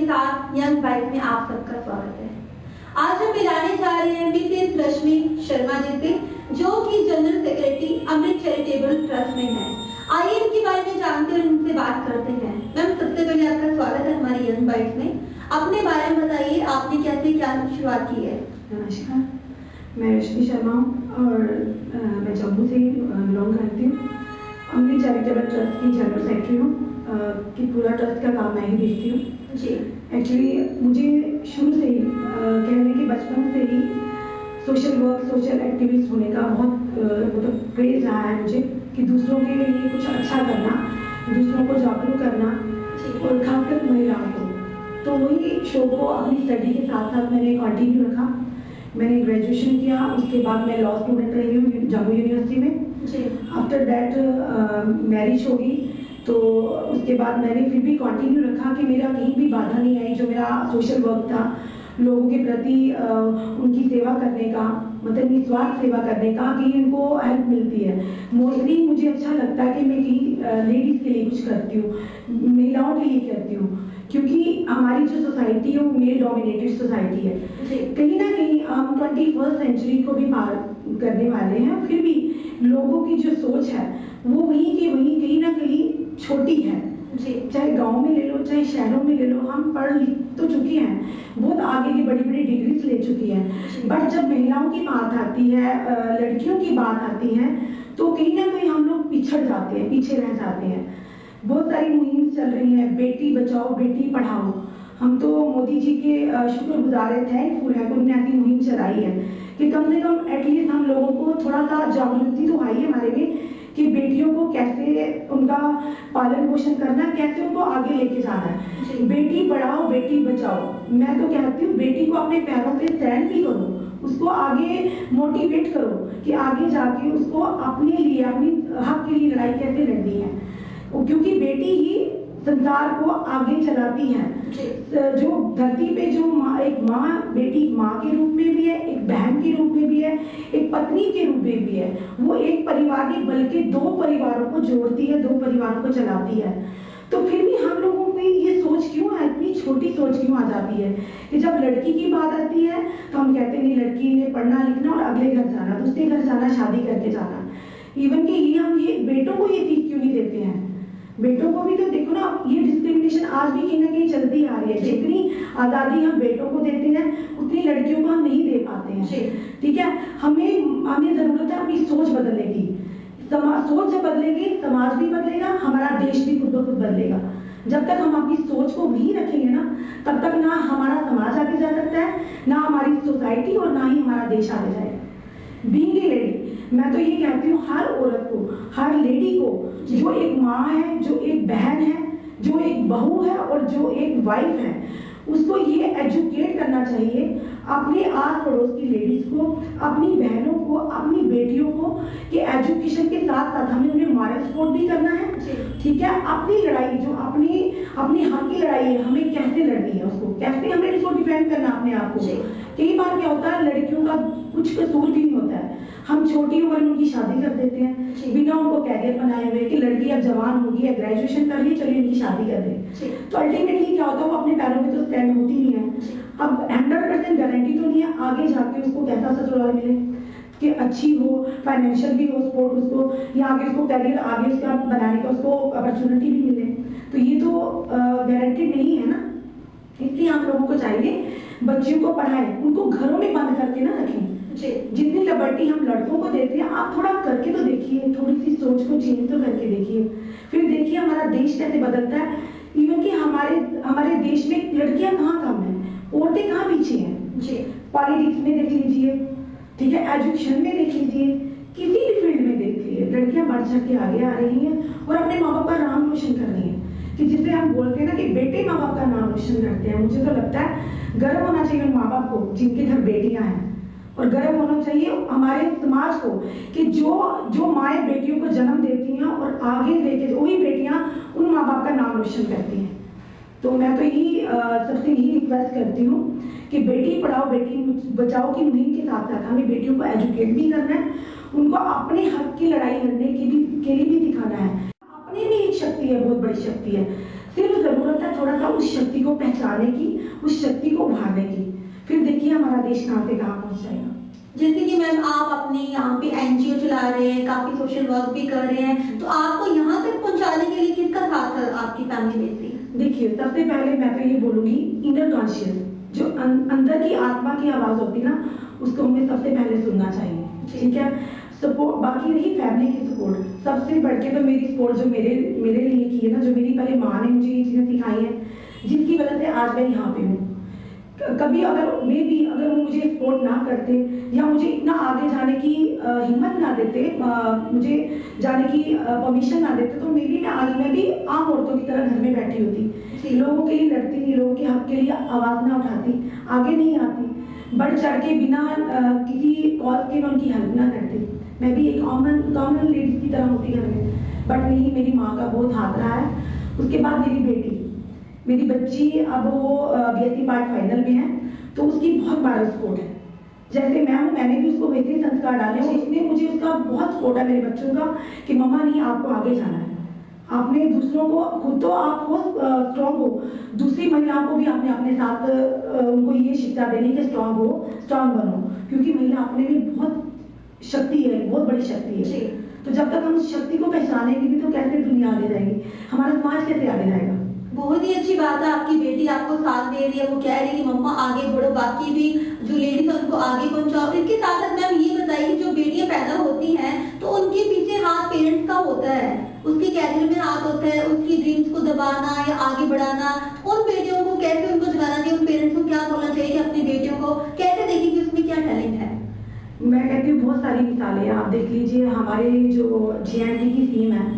के साथ young bite में आप सबका स्वागत है। आज हम मिलाने जा रहे हैं मिसेस रश्मि शर्मा जी से, जो कि जनरल सेक्रेटरी अमृत चैरिटेबल ट्रस्ट में है। आइए इनके बारे में जानते हैं, उनसे बात करते हैं। मैम, सबसे पहले आपका स्वागत है हमारी यंग बाइट में। अपने बारे में बताइए, आपने कैसे क्या शुरुआत की है? नमस्कार, मैं रश्मि शर्मा और मैं जम्मू से बिलोंग करती हूँ। अमृत चैरिटेबल ट्रस्ट की जनरल सेक्रेटरी हूँ कि पूरा ट्रस्ट का काम मैं ही देखती हूँ जी। एक्चुअली मुझे शुरू से ही कहने कि बचपन से ही सोशल वर्क, सोशल एक्टिविस्ट होने का बहुत मतलब क्रेज रहा है मुझे कि दूसरों के लिए कुछ अच्छा करना, दूसरों को जागरूक करना और खासकर महिलाओं को। तो वही शो को अपनी स्टडी के साथ साथ मैंने कंटिन्यू रखा। मैंने ग्रेजुएशन किया, उसके बाद मैं लॉ स्टूडेंट रही हूँ जम्मू यूनिवर्सिटी में। आफ्टर दैट मैरिज हो गई, तो उसके बाद मैंने फिर भी कंटिन्यू रखा कि मेरा कहीं भी बाधा नहीं आई। जो मेरा सोशल वर्क था, लोगों के प्रति उनकी सेवा करने का, मतलब निस्वार्थ सेवा करने का, कहीं उनको हेल्प मिलती है। मोस्टली मुझे अच्छा लगता है कि मैं कहीं लेडीज़ के लिए कुछ करती हूँ, महिलाओं के लिए करती हूँ, क्योंकि हमारी जो सोसाइटी है वो मेल डोमिनेटेड सोसाइटी है। कहीं ना कहीं हम 21st सेंचुरी को भी पार करने वाले हैं, फिर भी लोगों की जो सोच है वो वहीं की वहीं कहीं ना कहीं छोटी है। चाहे गांव में ले लो, चाहे शहरों में ले लो, हम पढ़ लिख तो चुके हैं, बहुत आगे की बड़ी बड़ी डिग्रीज ले चुकी हैं, बट जब महिलाओं की बात आती है, लड़कियों की बात आती है, तो कहीं ना कहीं हम लोग पिछड़ जाते हैं, पीछे रह जाते हैं। बहुत सारी मुहिम चल रही है, बेटी बचाओ बेटी पढ़ाओ। हम तो मोदी जी के शुक्रगुजार है, थैंकफुल है कि उन्होंने ऐसी मुहिम चलाई है कि कम से कम एटलीस्ट हम लोगों को थोड़ा सा जागृति तो आई है हमारे में कि बेटियों को कैसे उनका पालन पोषण करना, कैसे उनको आगे लेके जाना है। बेटी पढ़ाओ बेटी बचाओ। मैं तो कहती हूँ बेटी को अपने पैरों पे स्टैंड भी करो, उसको आगे मोटिवेट करो कि आगे जाके उसको अपने लिए, अपनी हक के लिए लड़ाई कैसे लड़नी है, क्योंकि बेटी ही संसार को आगे चलाती है। जो धरती पे जो एक माँ, बेटी माँ के रूप में भी है, एक बहन के रूप में भी है, एक पत्नी के रूप में भी है। वो एक परिवार नहीं बल्कि 2 परिवारों को जोड़ती है, 2 परिवारों को चलाती है। तो फिर भी हम लोगों में ये सोच क्यों है, इतनी छोटी सोच क्यों आ जाती है कि जब लड़की की बात आती है तो हम कहते हैं नहीं, लड़की ने पढ़ना लिखना और अगले घर जाना, दूसरे घर जाना, शादी करके जाना। इवन कि ये हम ये बेटों को ये सीख क्यों नहीं देते हैं? बेटों को भी तो देखो ना, ये डिस्क्रिमिनेशन आज भी कहीं ना कहीं चलती आ रही है। जितनी आज़ादी हम बेटों को देते हैं उतनी लड़कियों को हम नहीं दे पाते हैं। ठीक है, हमें ज़रूरत है अपनी सोच बदलने की। सोच जब बदलेगी, समाज भी बदलेगा, हमारा देश भी खुद ब खुद बदलेगा। जब तक हम अपनी सोच को नहीं रखेंगे ना, तब तक ना हमारा समाज आगे जा सकता है, ना हमारी सोसाइटी और ना ही हमारा देश आगे जाएगा। बीइंग ए लेडी, मैं तो ये कहती हूँ हर औरत को, हर लेडी को, जो एक माँ है, जो एक बहन है, जो एक बहू है और जो एक वाइफ है, उसको ये एजुकेट करना चाहिए अपने आस पड़ोस की लेडीज को, अपनी बहनों को, अपनी बेटियों को, कि एजुकेशन के साथ साथ हमें उन्हें मॉरल सपोर्ट भी करना है। ठीक है, अपनी लड़ाई जो अपनी हक की लड़ाई है, हमें कैसे लड़नी है, उसको कैसे हमें इसको डिफेंड करना अपने आप को। कई बार क्या होता है, लड़कियों का कुछ कसूर भी नहीं होता है, हम छोटी उम्र में उनकी शादी कर देते हैं बिना उनको कैरियर बनाए हुए कि लड़की अब जवान होगी या ग्रेजुएशन कर ली, चलिए उनकी शादी कर दें। तो अल्टीमेटली क्या होता है, वो अपने पैरों पे तो स्टैंड होती नहीं है। अब 100% गारंटी तो नहीं है आगे जाके उसको कैसा ससुराल मिले कि अच्छी हो, फाइनेंशियल भी हो सपोर्ट उसको, या आगे उसको कैरियर आगे उसका बनाने का उसको अपॉर्चुनिटी भी मिले। तो ये तो गारंटेड नहीं है ना। इसलिए आप लोगों को चाहिए बच्चियों को पढ़ाएं, उनको घरों में बंद करके ना रखें। जितनी लिबर्टी हम लड़कों को देते हैं, आप थोड़ा करके तो देखिए, थोड़ी सी सोच को चेंज तो करके देखिए, फिर देखिए हमारा देश कैसे बदलता है। इवन कि हमारे देश में लड़कियां कहाँ कम हैं, औरतें कहाँ पीछे हैं। पॉलिटिक्स में देख लीजिए, ठीक है, एजुकेशन में देख लीजिए, किसी भी फील्ड में देख लीजिए, लड़कियां बढ़ चढ़ के आगे आ रही हैं और अपने माँ बाप का नाम रोशन कर रही हैं। कि जिसे हम बोलते हैं ना कि बेटे माँ बाप का नाम रोशन करते हैं। मुझे तो लगता है गर्व होना चाहिए उन माँ बाप को जिनके घर बेटियां हैं, और गर्व होना चाहिए हमारे समाज को कि जो माएँ बेटियों को जन्म देती हैं और आगे लेके वही बेटियां उन माँ बाप का नाम रोशन करती हैं। तो मैं तो यही सबसे यही रिक्वेस्ट करती हूँ कि बेटी पढ़ाओ बेटी बचाओ की मुहिम के साथ साथ हमें बेटियों को एजुकेट भी करना है, उनको अपने हक की लड़ाई लड़ने के लिए भी सिखाना है। अपने में एक शक्ति है, बहुत बड़ी शक्ति है। सिर्फ जरूरत है थोड़ा सा उस शक्ति को पहचानने की, उस शक्ति को उभारने की। फिर देखिए हमारा देश कहाँ से कहाँ पहुँच जाएगा। जैसे कि मैम आप अपने यहाँ पे एनजीओ चला रहे हैं, काफी सोशल वर्क भी कर रहे हैं, तो आपको यहाँ तक पहुँचाने के लिए किसका साथ है आपकी फैमिली में से? देखिए सबसे पहले मैं तो ये बोलूंगी, इनर कॉन्शियस जो अंदर की आत्मा की आवाज होती है ना, उसको हमें सबसे पहले सुनना चाहिए, ठीक है। सपोर्ट, बाकी रही फैमिली की सपोर्ट, सबसे बढ़ के तो मेरी सपोर्ट जो मेरे लिए की है ना, जो मेरी पहले माँ ने मुझे ये चीज़ें सिखाई हैं, जिसकी वजह से आज मैं यहाँ पे हूँ। कभी अगर वो मुझे सपोर्ट ना करते या मुझे इतना आगे जाने की हिम्मत ना देते, मुझे जाने की परमिशन ना देते, तो मेरी ना आज मैं भी आम औरतों की तरह घर में बैठी होती, लोगों के लिए लड़ती नहीं, लोगों के हक के लिए आवाज़ ना उठाती, आगे नहीं आती, बढ़ चढ़ के बिना किसी कॉज के मैं उनकी हेल्प ना करती। मैं भी एक कॉमन लेडीज की तरह होती घर में, बट नहीं, मेरी माँ का बहुत हाथ रहा है। उसके बाद मेरी बच्ची अब वो BSc पार्ट फाइनल में है, तो उसकी बहुत बड़ा सपोर्ट है। जैसे मैं हूँ, मैंने भी उसको वैसे ही संस्कार डाले हैं, उसने मुझे उसका बहुत सपोर्ट है मेरे बच्चों का कि मम्मा नहीं, आपको आगे जाना है, आपने दूसरों को, खुद तो आप हो स्ट्रॉन्ग हो, दूसरी महिलाओं को भी आपने अपने साथ उनको ये शिक्षा देनी कि स्ट्रॉन्ग बनो, क्योंकि महिला अपने में बहुत शक्ति है, बहुत बड़ी शक्ति है। तो जब तक हम उस शक्ति को पहचानेंगे भी तो कैसे दुनिया आगे जाएगी, हमारा समाज कैसे आगे जाएगा। बहुत ही अच्छी बात है, आपकी बेटी आपको साथ दे रही है, वो कह रही है कि मम्मा आगे बढ़ो, बाकी भी जो लेडीज है उनको आगे पहुंचाओ। इसके साथ साथ मैम ये बताइए, जो बेटियां पैदा होती हैं तो उनके पीछे हाथ पेरेंट्स का होता है, उसके कैरियर में हाथ होता है, उसकी ड्रीम्स को दबाना या आगे बढ़ाना। उन बेटियों को कैसे उनको जगाना चाहिए, उन पेरेंट्स को क्या बोलना चाहिए कि अपनी बेटियों को कैसे देखें कि उसमें क्या टैलेंट है? मैं कहती हूँ बहुत सारी मिसालें हैं, आप देख लीजिए, हमारे जो JNK की सीएम है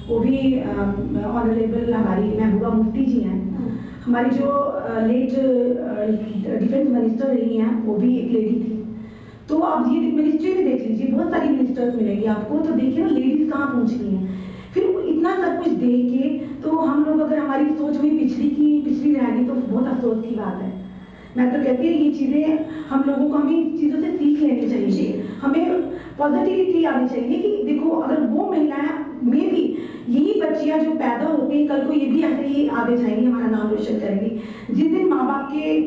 वो भी ऑनरेबल हमारी महबूबा मुफ्ती जी हैं। हमारी जो लेट डिफेंस मिनिस्टर रही हैं वो भी एक लेडी थी। तो आप ये मिनिस्ट्री में देख लीजिए, बहुत सारी मिनिस्टर्स मिलेंगी आपको, तो देखिए ना लेडीज कहाँ पहुँच गई हैं। फिर इतना सब कुछ देख के तो हम लोग, अगर हमारी सोच में पिछड़ी रहेगी तो बहुत अफसोस की बात है। मैं तो कहती हूँ ये चीज़ें हम लोगों को, हमें इन चीज़ों से सीख लेनी चाहिए, हमें पॉजिटिविटी आनी चाहिए कि देखो, अगर वो महिलाएं में भी यही बच्चियां जो पैदा होती हैं, कल को ये भी ऐसे ही आगे जाएंगी, हमारा नाम रोशन करेंगी। जिस दिन माँ बाप के,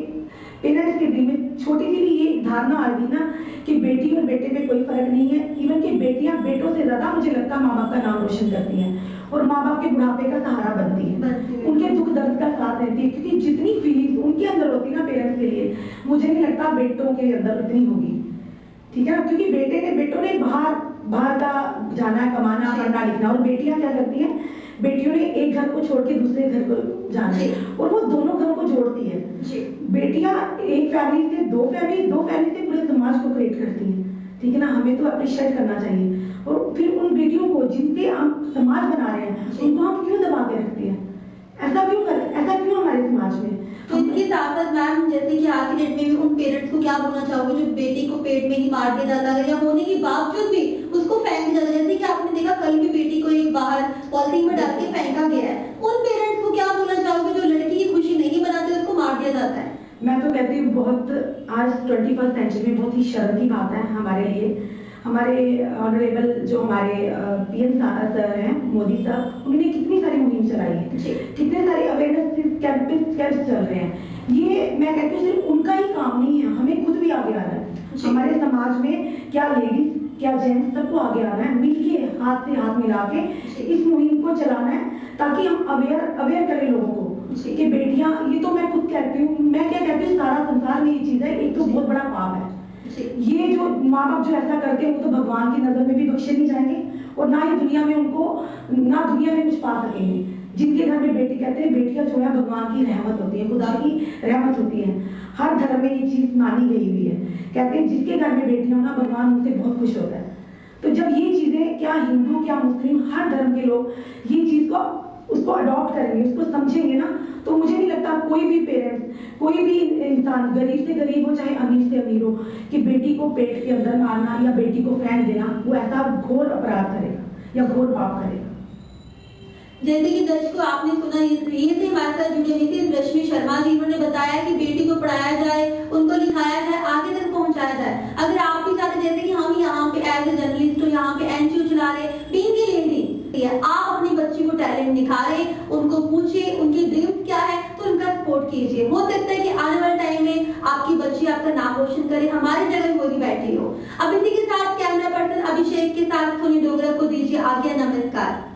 पेरेंट्स के दिल में छोटी सी भी ये धारणा आ गई ना कि बेटी और बेटे में कोई फर्क नहीं है, इवन कि बेटियां बेटों से ज्यादा मुझे लगता है माँ बाप का नाम रोशन करती हैं और माँ बाप के बुढ़ापे का सहारा बनती है, उनके दुख दर्द का साथ रहती है, क्योंकि जितनी फीलिंग्स उनके अंदर होती है ना पेरेंट्स के लिए, मुझे नहीं लगता बेटों के अंदर उतनी होगी, ठीक है ना। क्योंकि बेटों ने बाहर का जाना है, कमाना, पढ़ना लिखना, और बेटियां क्या करती हैं, बेटियों ने एक घर को छोड़ के दूसरे घर को जाना है और वो दोनों घरों को जोड़ती है। बेटियां एक फैमिली से दो फैमिली से पूरे समाज को क्रिएट करती हैं, ठीक है ना। हमें तो अप्रिशिएट करना चाहिए, और फिर उन बेटियों को जिनसे हम समाज बना रहे हैं उनको हम क्यों दबा के रखते हैं, ऐसा क्यों हमारे समाज में। तो इसके साथ साथ मैम, जैसे कि आज की डेट में भी उन पेरेंट्स को क्या बोलना चाहोगे जो बेटी को पेट में ही मार के डाला गया, या होने के बावजूद भी उसको फेंक दिया, जैसे कि आपने देखा कल भी बेटी को एक बाहर पॉलिथीन में डाल के फेंका गया है, उन पेरेंट्स को क्या बोलना चाहोगे जो लड़की की खुशी नहीं मनाते, उसको मार दिया जाता है? मैं तो कहती हूँ बहुत, आज 21st सेंचुरी में बहुत ही शर्म की बात है हमारे लिए। हमारे ऑनरेबल जो हमारे PM सर हैं, मोदी साहब, उन्होंने कितनी सारी मुहिम चलाई है, कितने सारे अवेयरनेस कैंप्स चल रहे हैं। ये मैं कहती हूँ सिर्फ उनका ही काम नहीं है, हमें खुद भी आगे आना है। हमारे समाज में क्या लेडीज क्या जेंट्स, सबको आगे आना है, मिलके हाथ से हाथ मिला के इस मुहिम को चलाना है, ताकि हम अवेयर करें लोगों को कि बेटियां, ये तो मैं खुद कहती हूँ, मैं क्या कहती हूँ, सारा संसार में ये चीज है, एक तो बहुत बड़ा पाप है। ये जो माँ बाप जो ऐसा करते हैं वो तो भगवान की नजर में भी बख्शे नहीं जाएंगे, और ना ही दुनिया में उनको, ना दुनिया में कुछ पा सकेंगे। जिनके घर में बेटी, कहते हैं बेटियां जो है भगवान की रहमत होती है, खुदा की रहमत होती है, हर धर्म में ये चीज मानी गई हुई है। कहते हैं जिसके घर में बेटियां हो ना, भगवान उनसे बहुत खुश होता है। तो जब ये चीजें, क्या हिंदू क्या मुस्लिम, हर धर्म के लोग ये चीज को, उसको अडॉप्ट करेंगे, उसको समझेंगे ना, तो मुझे नहीं लगता कोई भी पेरेंट्स, कोई भी इंसान, गरीब से गरीब हो चाहे अमीर से अमीर हो, कि बेटी को पेट के अंदर मारना या बेटी को फेंक देना, वो ऐसा घोर अपराध करेगा या घोर पाप करेगा। जैसे कि दर्शकों आपने सुना, ये थे हमारे साथ जुड़े हुए थे रश्मि शर्मा जी। उन्होंने बताया कि बेटी को पढ़ाया जाए, उनको लिखाया जाए, आगे तक पहुंचाया जाए। अगर आप भी चाहते, जैसे कि हम यहाँ पे एज ए जर्नलिस्ट, यहाँ पे NGO चला रहे, बीइंग ए लेडी, आप अपनी बच्ची को टैलेंट निखारे, उनको पूछे, उनकी का नाम रोशन करे, हमारी जगह मोदी बैठी हो। अब इसी के साथ कैमरा पर्सन अभिषेक के साथ सोनी डोगरा को दीजिए आज्ञा। नमस्कार।